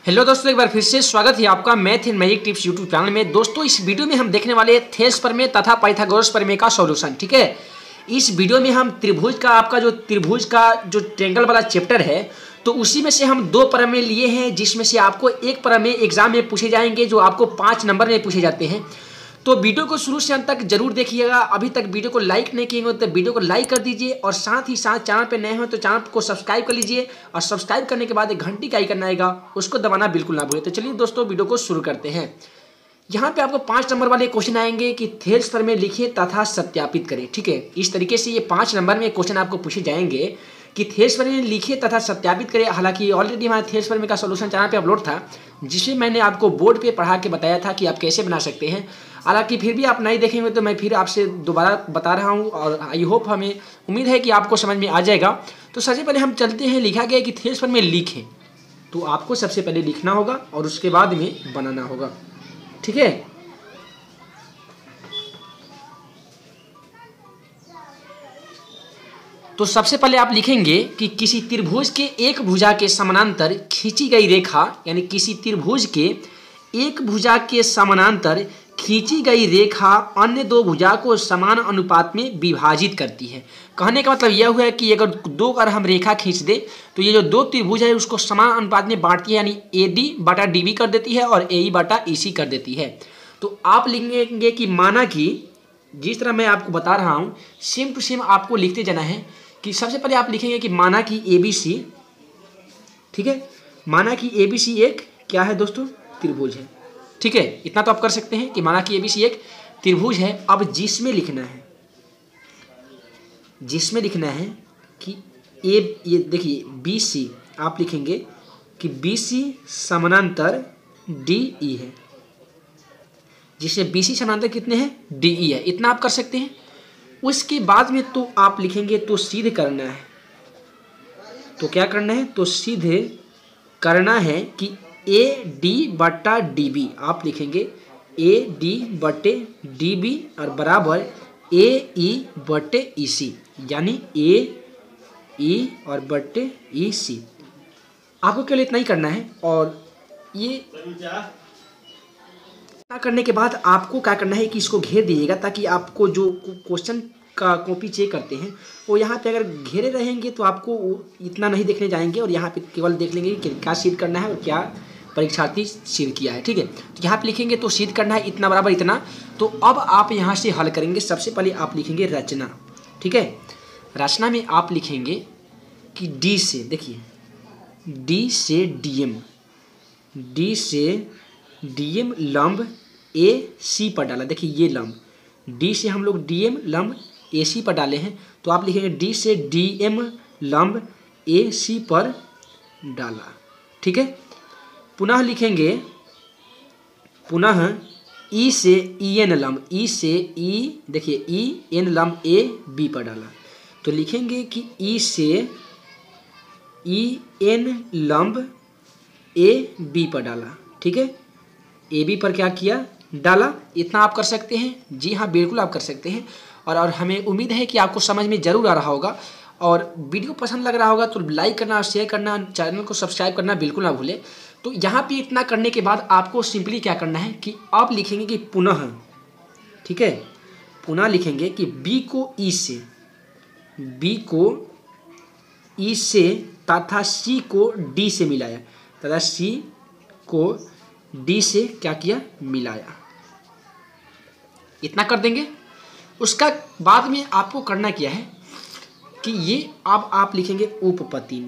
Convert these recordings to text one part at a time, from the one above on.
Hello दोस्तों, एक बार फिर से स्वागत है आपका math and magic tips YouTube channel में। दोस्तों, इस वीडियो में हम देखने वाले हैं थेल्स प्रमेय तथा पाइथागोरस प्रमेय का सॉल्यूशन। ठीक है, इस वीडियो में हम त्रिभुज का आपका जो त्रिभुज का जो ट्रायंगल वाला चैप्टर है, तो उसी में से हम दो प्रमेय लिए हैं, जिसमें से आपको एक प्रमेय एग्जाम में पूछे जाएंगे जो आपको 5 नंबर में पूछे जाते हैं। तो वीडियो को शुरू से अंत तक जरूर देखिएगा। अभी तक वीडियो को लाइक नहीं किए हो तो वीडियो को लाइक कर दीजिए, और साथ ही साथ चैनल पे नए हो तो चैनल को सब्सक्राइब कर लीजिए, और सब्सक्राइब करने के बाद एक घंटी का आइकन आएगा, उसको दबाना बिल्कुल ना भूलें। तो चलिए दोस्तों, वीडियो को शुरू करते हैं। यहाँ पे आपको 5 नंबर वाले क्वेश्चन आएंगे कि थेल्स प्रमेय लिखिए तथा सत्यापित करें। ठीक है, इस तरीके से ये 5 नंबर में क्वेश्चन आपको पूछे जाएंगे कि थेल्स प्रमेय लिखिए तथा सत्यापित करें। हालांकि ऑलरेडी हमारे थेल्स प्रमेय का सॉल्यूशन चैनल पे अपलोड था, जिसमें मैंने आपको बोर्ड पे पढ़ा के बताया था कि आप कैसे बना सकते हैं। हालांकि फिर भी आप नहीं देखेंगे तो मैं फिर आपसे दोबारा बता रहा हूँ, और आई होप, हमें उम्मीद है कि आपको समझ में आ जाएगा। तो सबसे पहले हम चलते हैं, लिखा गया कि थेल्स प्रमेय लिखें, तो आपको सबसे पहले लिखना होगा और उसके बाद में बनाना होगा। ठीक है, तो सबसे पहले आप लिखेंगे कि किसी त्रिभुज के एक भुजा के समानांतर खींची गई रेखा, यानी किसी त्रिभुज के एक भुजा के समानांतर खींची गई रेखा अन्य दो भुजा को समान अनुपात में विभाजित करती है। कहने का मतलब यह हुआ है कि अगर हम रेखा खींच दे तो ये जो दो त्रिभुज है उसको समान अनुपात में बांटती है, यानी AD बटा DB कर देती है और AE बटा EC कर देती है। तो आप लिखेंगे कि माना कि जिस तरह मैं आपको बता रहा हूँ सेम टू सेम आपको लिखते जाना है। कि सबसे पहले आप लिखेंगे कि माना कि ABC, ठीक है, माना कि ABC एक क्या है दोस्तों, त्रिभुज है। ठीक है, इतना तो आप कर सकते हैं कि माना कि ABC एक त्रिभुज है। अब जिसमें लिखना है कि ये देखिए BC, आप लिखेंगे कि BC समानांतर DE है, जिसमें BC समानांतर कितने हैं, DE है। इतना आप कर सकते हैं। उसके बाद में तो आप लिखेंगे तो सिद्ध करना है। तो क्या करना है, तो सिद्ध करना है कि AD बटा DB, आप लिखेंगे AD बटे DB और बराबर AE बटे EC, यानी AE और बटे EC। आपको केवल इतना ही करना है। और ये करने के बाद आपको क्या करना है कि इसको घेर दीजिएगा, ताकि आपको जो क्वेश्चन का कॉपी चेक करते हैं वो यहाँ पे अगर घेरे रहेंगे तो आपको इतना नहीं देखने जाएंगे, और यहाँ पे केवल देख लेंगे कि क्या सिद्ध करना है और क्या परीक्षार्थी सिद्ध किया है। ठीक है, तो यहाँ पे लिखेंगे तो सिद्ध करना है इतना बराबर इतना। तो अब आप यहाँ से हल करेंगे। सबसे पहले आप लिखेंगे रचना। ठीक है, रचना में आप लिखेंगे कि D से, देखिए D से DM लंब AC पर डाला। देखिए ये लंब D से हम लोग DM लंब AC पर डाले हैं, तो आप लिखेंगे D से DM लंब AC पर डाला। ठीक है, पुनः लिखेंगे, पुनः E से EN लंब, E से E, देखिए EN लंब AB पर डाला। तो लिखेंगे कि E से EN लंब AB पर डाला। ठीक है, AB पर क्या किया, डाला। इतना आप कर सकते हैं। जी हाँ, बिल्कुल आप कर सकते हैं। और हमें उम्मीद है कि आपको समझ में ज़रूर आ रहा होगा, और वीडियो पसंद लग रहा होगा तो लाइक करना, शेयर करना, चैनल को सब्सक्राइब करना बिल्कुल ना भूलें। तो यहाँ पे इतना करने के बाद आपको सिंपली क्या करना है कि आप लिखेंगे कि पुनः, ठीक है, पुनः लिखेंगे कि B को E से तथा C को D से मिलाया, तथा C को D से क्या किया, मिलाया। इतना कर देंगे। उसका बाद में आपको करना क्या है कि ये अब आप लिखेंगे उपपत्ति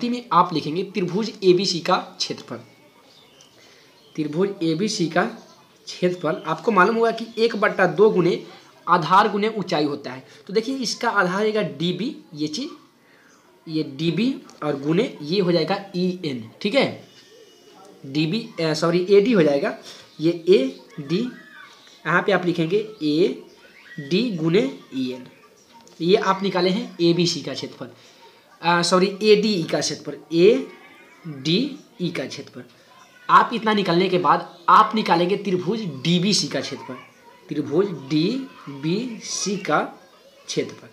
में आप लिखेंगे त्रिभुज ABC का क्षेत्रफल। त्रिभुज ABC का क्षेत्रफल आपको मालूम होगा कि 1/2 गुने आधार गुने ऊंचाई होता है। तो देखिए इसका आधार रहेगा DB, ये चीज़, ये DB, और गुने ये हो जाएगा EN। ठीक है, AD हो जाएगा, ये AD, यहाँ पे आप लिखेंगे AD गुने EN। ये आप निकाले हैं ABC का क्षेत्रफल, ADE का क्षेत्रफल, ADE का क्षेत्रफल। आप इतना निकालने के बाद आप निकालेंगे त्रिभुज DBC का क्षेत्रफल, त्रिभुज DBC का क्षेत्रफल।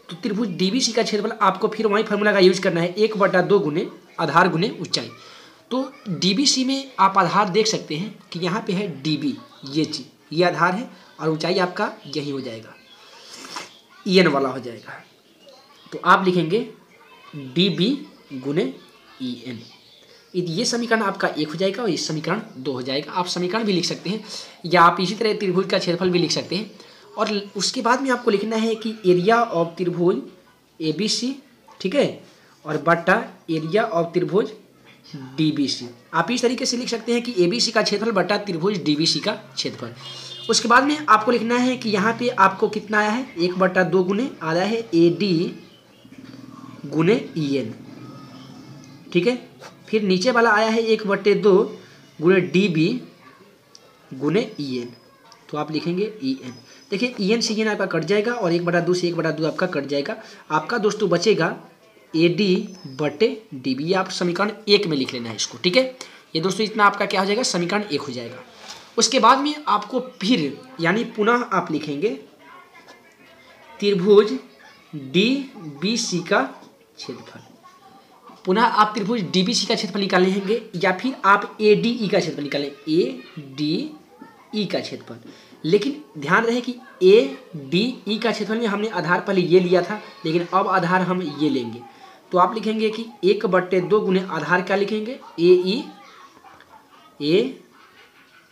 तो त्रिभुज DBC का क्षेत्रफल आपको फिर वही फार्मूला का यूज करना है, 1/2 गुने आधार गुने ऊंचाई। तो DBC में आप आधार देख सकते हैं कि यहाँ पे है DB, ये चीज़, ये आधार है और ऊंचाई आपका यही हो जाएगा, EN वाला हो जाएगा। तो आप लिखेंगे DB गुने EN। ये समीकरण आपका 1 हो जाएगा और इस समीकरण 2 हो जाएगा। आप समीकरण भी लिख सकते हैं या आप इसी तरह त्रिभुज का क्षेत्रफल भी लिख सकते हैं। और उसके बाद में आपको लिखना है कि एरिया ऑफ त्रिभुज ABC, ठीक है, और बट्टा एरिया ऑफ त्रिभुज DBC। आप इस तरीके से लिख सकते हैं कि ABC का क्षेत्रफल बट्टा त्रिभुज DBC का क्षेत्रफल। उसके बाद में आपको लिखना है कि यहाँ पे आपको कितना आया है, 1/2 गुने आया है AD गुने EN, ठीक है। फिर नीचे वाला आया है 1/2 गुने DB गुने EN, तो आप लिखेंगे EN। देखिए EN से EN आपका कट जाएगा और 1/2 से 1/2 आपका कट जाएगा। आपका दोस्तों बचेगा AD बटे DB। ये आप समीकरण 1 में लिख लेना है इसको, ठीक है। ये दोस्तों इतना आपका क्या हो जाएगा, समीकरण 1 हो जाएगा। उसके बाद में आपको फिर यानी पुनः आप लिखेंगे त्रिभुज DBC का क्षेत्रफल। पुनः आप त्रिभुज DBC का क्षेत्रफल निकालेंगे या फिर आप ADE का क्षेत्रफल निकालें, ADE का क्षेत्रफल। लेकिन ध्यान रहे कि ADE का क्षेत्रफल में हमने आधार पहले ये लिया था, लेकिन अब आधार हम ये लेंगे। तो आप लिखेंगे कि 1/2 गुने आधार क्या लिखेंगे,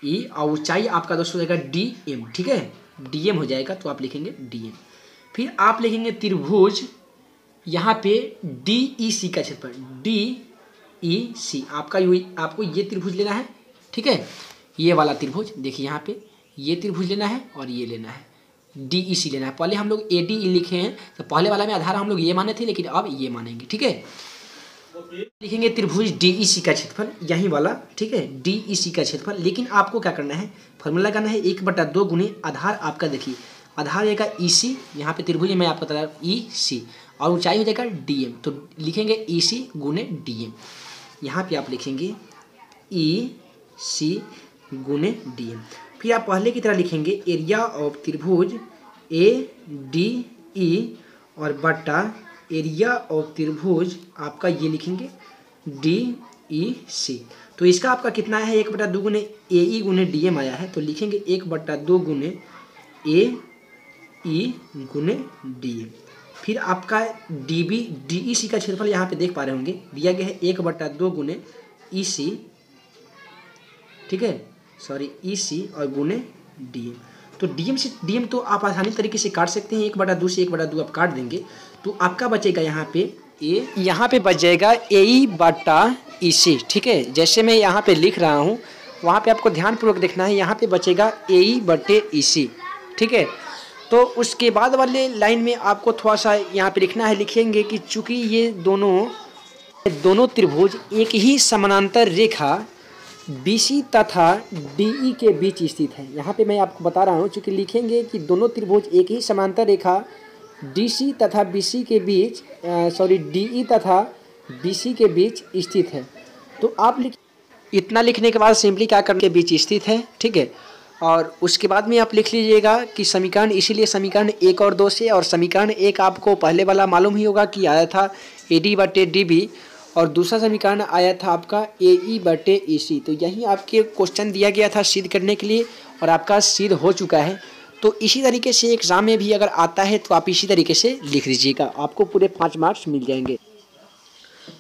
AE और ऊंचाई आपका दोस्तों हो जाएगा DM, ठीक है, DM हो जाएगा। तो आप लिखेंगे DM। फिर आप लिखेंगे त्रिभुज यहाँ पे DEC का क्षेत्रफल, DEC आपको ये त्रिभुज लेना है, ठीक है, ये वाला त्रिभुज। देखिए यहाँ पे ये त्रिभुज लेना है और ये लेना है, DEC लेना है। पहले हम लोग ADE लिखे हैं, तो पहले वाला में आधार हम लोग ये माने थे, लेकिन अब ये मानेंगे, ठीक है। लिखेंगे त्रिभुज DEC का क्षेत्रफल, यही वाला, ठीक है, DEC का क्षेत्रफल। लेकिन आपको क्या करना है, फॉर्मूला लगाना है 1/2 गुने आधार आपका, देखिए आधार रहेगा EC, यहाँ पे त्रिभुज मैं आपको बता रहा हूँ EC, और ऊंचाई हो जाएगा DM। तो लिखेंगे EC गुने DM। यहाँ पे आप लिखेंगे EC गुने DM। फिर आप पहले की तरह लिखेंगे एरिया ऑफ त्रिभुज ADE और बट्टा एरिया ऑफ त्रिभुज आपका ये लिखेंगे DEC। तो इसका आपका कितना है, 1/2 गुने AE गुने DM आया है, तो लिखेंगे 1/2 गुने AE गुने DM। फिर आपका DEC का क्षेत्रफल यहाँ पे देख पा रहे होंगे, दिया गया है 1/2 गुने EC, ठीक है, सॉरी EC और गुने DM। तो DM से DM तो आप आसानी तरीके से काट सकते हैं, 1/2 से 1/2 आप काट देंगे, तो आपका बचेगा यहाँ पे यहाँ पे बच जाएगा AE बटा EC, ठीक है। जैसे मैं यहाँ पे लिख रहा हूँ वहाँ पे आपको ध्यानपूर्वक देखना है, यहाँ पे बचेगा AE बटे EC, ठीक है। तो उसके बाद वाले लाइन में आपको थोड़ा सा यहाँ पे लिखना है, लिखेंगे कि चूंकि ये दोनों त्रिभुज एक ही समानांतर रेखा BC तथा DE के बीच स्थित है। यहाँ पे मैं आपको बता रहा हूँ, चूंकि लिखेंगे कि दोनों त्रिभुज एक ही समानांतर रेखा DC तथा BC के बीच DE तथा BC के बीच स्थित है। तो आप इतना लिखने के बाद सिंपली क्या करने के बीच स्थित है, ठीक है। और उसके बाद में आप लिख लीजिएगा कि समीकरण, इसीलिए समीकरण 1 और 2 से, और समीकरण 1 आपको पहले वाला मालूम ही होगा कि आया था AD बटे DB, और दूसरा समीकरण आया था आपका AE बटे EC। तो यही आपके क्वेश्चन दिया गया था सिद्ध करने के लिए, और आपका सिद्ध हो चुका है। तो इसी तरीके से एग्ज़ाम में भी अगर आता है तो आप इसी तरीके से लिख लीजिएगा, आपको पूरे 5 मार्क्स मिल जाएंगे।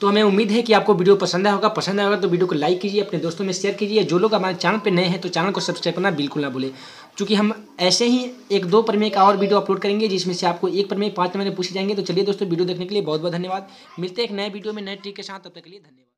तो हमें उम्मीद है कि आपको वीडियो पसंद आया होगा। पसंद आया होगा तो वीडियो को लाइक कीजिए, अपने दोस्तों में शेयर कीजिए। जो लोग हमारे चैनल पे नए हैं तो चैनल को सब्सक्राइब करना बिल्कुल ना भूलें, क्योंकि हम ऐसे ही 1-2 प्रमेय का और वीडियो अपलोड करेंगे, जिसमें से आपको एक प्रमेय 5 नंबर में पूछे जाएंगे। तो चलिए दोस्तों, वीडियो देखने के लिए बहुत बहुत धन्यवाद। मिलते हैं एक नए वीडियो में नए ट्रिक के साथ, तब तक के लिए धन्यवाद।